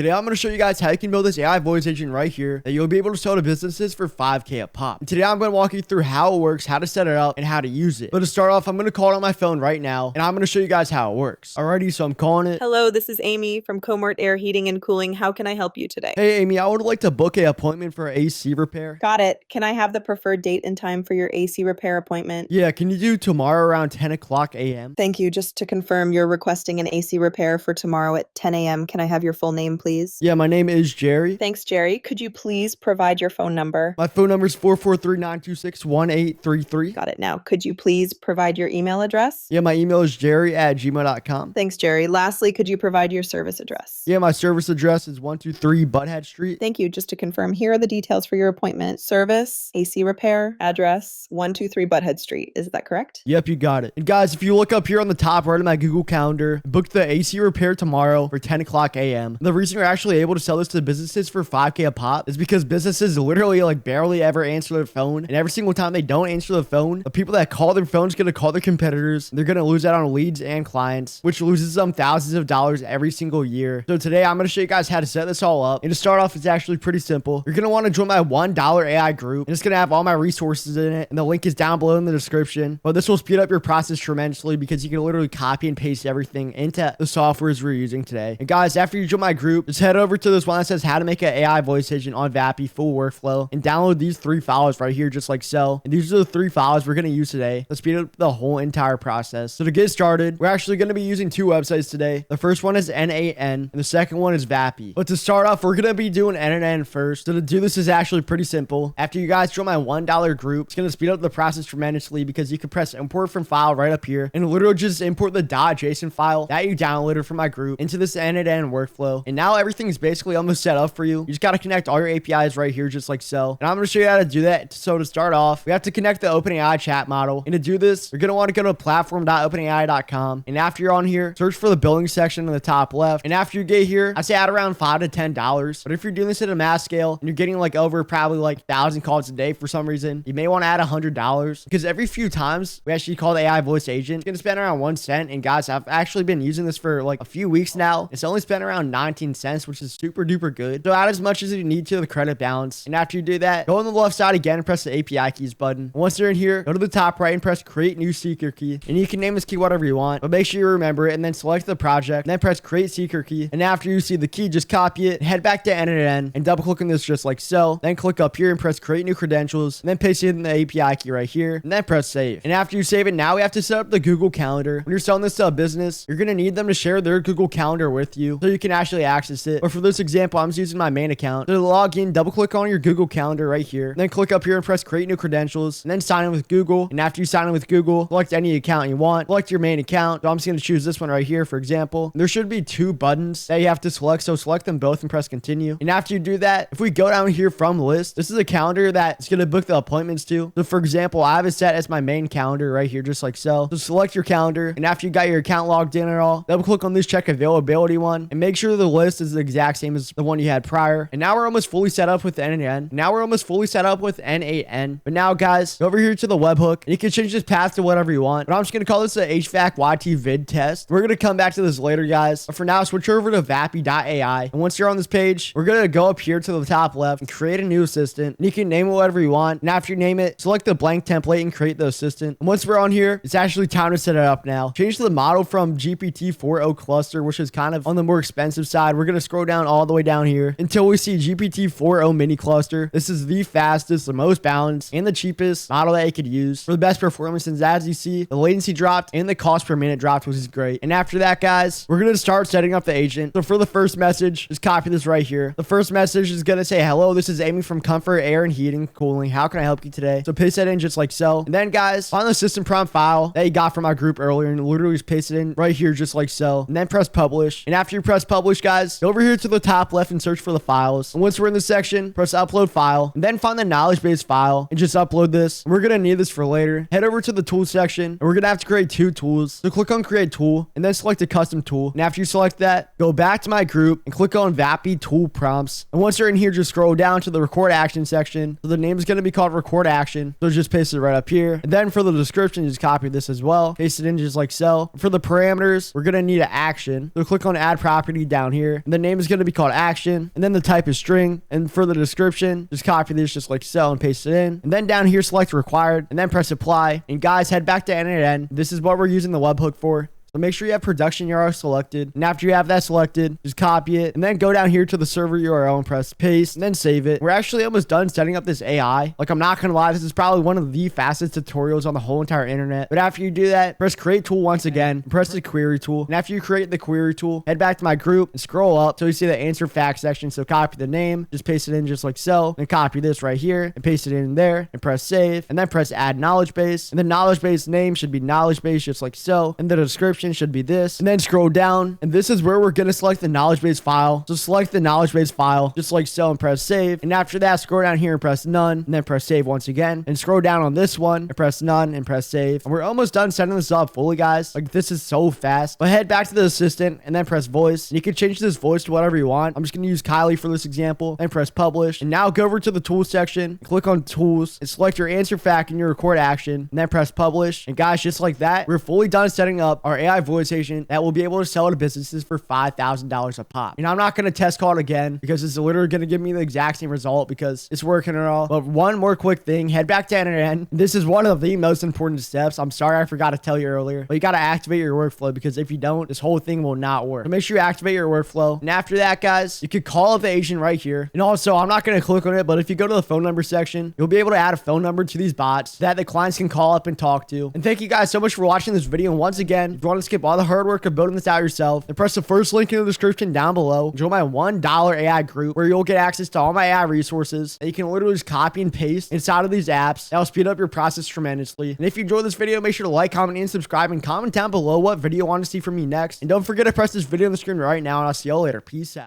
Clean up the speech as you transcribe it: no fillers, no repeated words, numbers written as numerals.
Today, I'm going to show you guys how you can build this AI voice agent right here that you'll be able to sell to businesses for 5K a pop. And today, I'm going to walk you through how it works, how to set it up, and how to use it. But to start off, I'm going to call it on my phone right now, and I'm going to show you guys how it works. Alrighty, so I'm calling it. Hello, this is Amy from Comart Air Heating and Cooling. How can I help you today? Hey, Amy, I would like to book an appointment for an AC repair. Got it. Can I have the preferred date and time for your AC repair appointment? Yeah, can you do tomorrow around 10 o'clock a.m.? Thank you. Just to confirm, you're requesting an AC repair for tomorrow at 10 a.m. Can I have your full name, please? Yeah, my name is Jerry. Thanks, Jerry. Could you please provide your phone number? My phone number is 443-926-1833. Got it now. Could you please provide your email address? Yeah, my email is jerry@gmail.com. Thanks, Jerry. Lastly, could you provide your service address? Yeah, my service address is 123 Butthead Street. Thank you. Just to confirm, here are the details for your appointment. Service, AC repair, address, 123 Butthead Street. Is that correct? Yep, you got it. And guys, if you look up here on the top right of my Google Calendar, book the AC repair tomorrow for 10 o'clock a.m. The reason you're actually able to sell this to businesses for 5K a pop is because businesses literally like barely ever answer their phone. And every single time they don't answer the phone, the people that call their phone's going to call their competitors. They're going to lose out on leads and clients, which loses them thousands of dollars every single year. So today I'm going to show you guys how to set this all up. And to start off, it's actually pretty simple. You're going to want to join my $1 AI group, and it's going to have all my resources in it. And the link is down below in the description. But this will speed up your process tremendously because you can literally copy and paste everything into the softwares we're using today. And guys, after you join my group, just head over to this one that says how to make an AI voice agent on Vappy full workflow and download these 3 files right here, just like so. And these are the 3 files we're going to use today. Let's speed up the whole entire process. So to get started, we're actually going to be using 2 websites today. The first one is NAN and the second one is Vappy. But to start off, we're going to be doing NAN first. So to do this is actually pretty simple. After you guys join my $1 group, it's going to speed up the process tremendously because you can press import from file right up here and literally just import the .json file that you downloaded from my group into this NAN workflow. And now everything's basically almost set up for you. You just got to connect all your APIs right here, just like so. And I'm going to show you how to do that. So to start off, we have to connect the OpenAI chat model. And to do this, you're going to want to go to platform.openai.com. And after you're on here, search for the billing section in the top left. And after you get here, I say add around $5 to $10. But if you're doing this at a mass scale and you're getting like over probably like 1,000 calls a day for some reason, you may want to add $100 because every few times we actually call the AI voice agent, it's going to spend around 1 cent. And guys, I've actually been using this for like a few weeks now. It's only spent around 19 cents, which is super duper good. So add as much as you need to the credit balance. And after you do that, go on the left side again and press the API keys button. And once you're in here, go to the top right and press create new seeker key. And you can name this key whatever you want, but make sure you remember it and then select the project and then press create seeker key. And after you see the key, just copy it, head back to NNN and double click on this just like so. Then click up here and press create new credentials and then paste in the API key right here and then press save. And after you save it, now we have to set up the Google Calendar. When you're selling this to a business, you're going to need them to share their Google Calendar with you so you can actually access it. But for this example, I'm just using my main account. So to log in, double click on your Google Calendar right here. Then click up here and press create new credentials and then sign in with Google. And after you sign in with Google, select any account you want. Select your main account. So I'm just going to choose this one right here, for example. There should be 2 buttons that you have to select. So select them both and press continue. And after you do that, if we go down here from list, this is a calendar that's going to book the appointments to. So for example, I have it set as my main calendar right here, just like so. So select your calendar. And after you got your account logged in and all, double click on this check availability one and make sure the list is the exact same as the one you had prior. And now we're almost fully set up with NAN. Now we're almost fully set up with NAN. But now guys, go over here to the webhook and you can change this path to whatever you want. But I'm just going to call this a HVAC YT vid test. We're going to come back to this later, guys. But for now, switch over to Vappy.ai. And once you're on this page, we're going to go up here to the top left and create a new assistant. And you can name it whatever you want. And after you name it, select the blank template and create the assistant. And once we're on here, it's actually time to set it up now. Change the model from GPT-4o cluster, which is kind of on the more expensive side. We're going to scroll down all the way down here until we see GPT-4o mini cluster. This is the fastest, the most balanced, and the cheapest model that you could use for the best performance. And as you see, the latency dropped and the cost per minute dropped, which is great. And after that, guys, we're going to start setting up the agent. So for the first message, just copy this right here. The first message is going to say, hello, this is Amy from Comfort Air and Heating Cooling. How can I help you today? So paste that in just like so. And then guys, find the system prompt file that you got from our group earlier and literally just paste it in right here just like so. And then press publish. And after you press publish, guys, go over here to the top left and search for the files. And once we're in this section, press upload file and then find the knowledge base file and just upload this. And we're going to need this for later. Head over to the tools section and we're going to have to create 2 tools. So click on create tool and then select a custom tool. And after you select that, go back to my group and click on Vappy tool prompts. And once you're in here, just scroll down to the record action section. So the name is going to be called record action. So just paste it right up here. And then for the description, just copy this as well. Paste it in just like so. For the parameters, we're going to need an action. So click on add property down here. And And the name is going to be called action. And then the type is string. And for the description, just copy this just like so and paste it in. And then down here, select required and then press apply. And guys, head back to end. This is what we're using the webhook for. So make sure you have production URL selected. And after you have that selected, just copy it and then go down here to the server URL and press paste and then save it. We're actually almost done setting up this AI. Like, I'm not going to lie, this is probably one of the fastest tutorials on the whole entire internet. But after you do that, press create tool once again, press the query tool. And after you create the query tool, head back to my group and scroll up till you see the answer fact section. So copy the name, just paste it in just like so. Then copy this right here and paste it in there and press save. And then press add knowledge base. And the knowledge base name should be knowledge base just like so. And the description should be this. And then scroll down. And this is where we're going to select the knowledge base file. So select the knowledge base file just like so and press save. And after that, scroll down here and press none. And then press save once again. And scroll down on this one and press none and press save. And we're almost done setting this up fully, guys. Like, this is so fast. But head back to the assistant and then press voice. And you can change this voice to whatever you want. I'm just going to use Kylie for this example. Then press publish. And now go over to the tools section. Click on tools and select your answer fact and your record action. And then press publish. And guys, just like that, we're fully done setting up our AI voice agent that will be able to sell to businesses for $5,000 a pop. And I'm not going to test call it again because it's literally going to give me the exact same result because it's working and all. But one more quick thing, head back to end. This is one of the most important steps. I'm sorry I forgot to tell you earlier, but you got to activate your workflow because if you don't, this whole thing will not work. So make sure you activate your workflow. And after that, guys, you could call up the agent right here. And also, I'm not going to click on it, but if you go to the phone number section, you'll be able to add a phone number to these bots that the clients can call up and talk to. And thank you guys so much for watching this video. And once again, if you want to skip all the hard work of building this out yourself, then press the first link in the description down below. Join my $1 AI group where you'll get access to all my AI resources that you can literally just copy and paste inside of these apps. That'll speed up your process tremendously. And if you enjoyed this video, make sure to like, comment, and subscribe, and comment down below what video you want to see from me next. And don't forget to press this video on the screen right now, and I'll see y'all later. Peace out.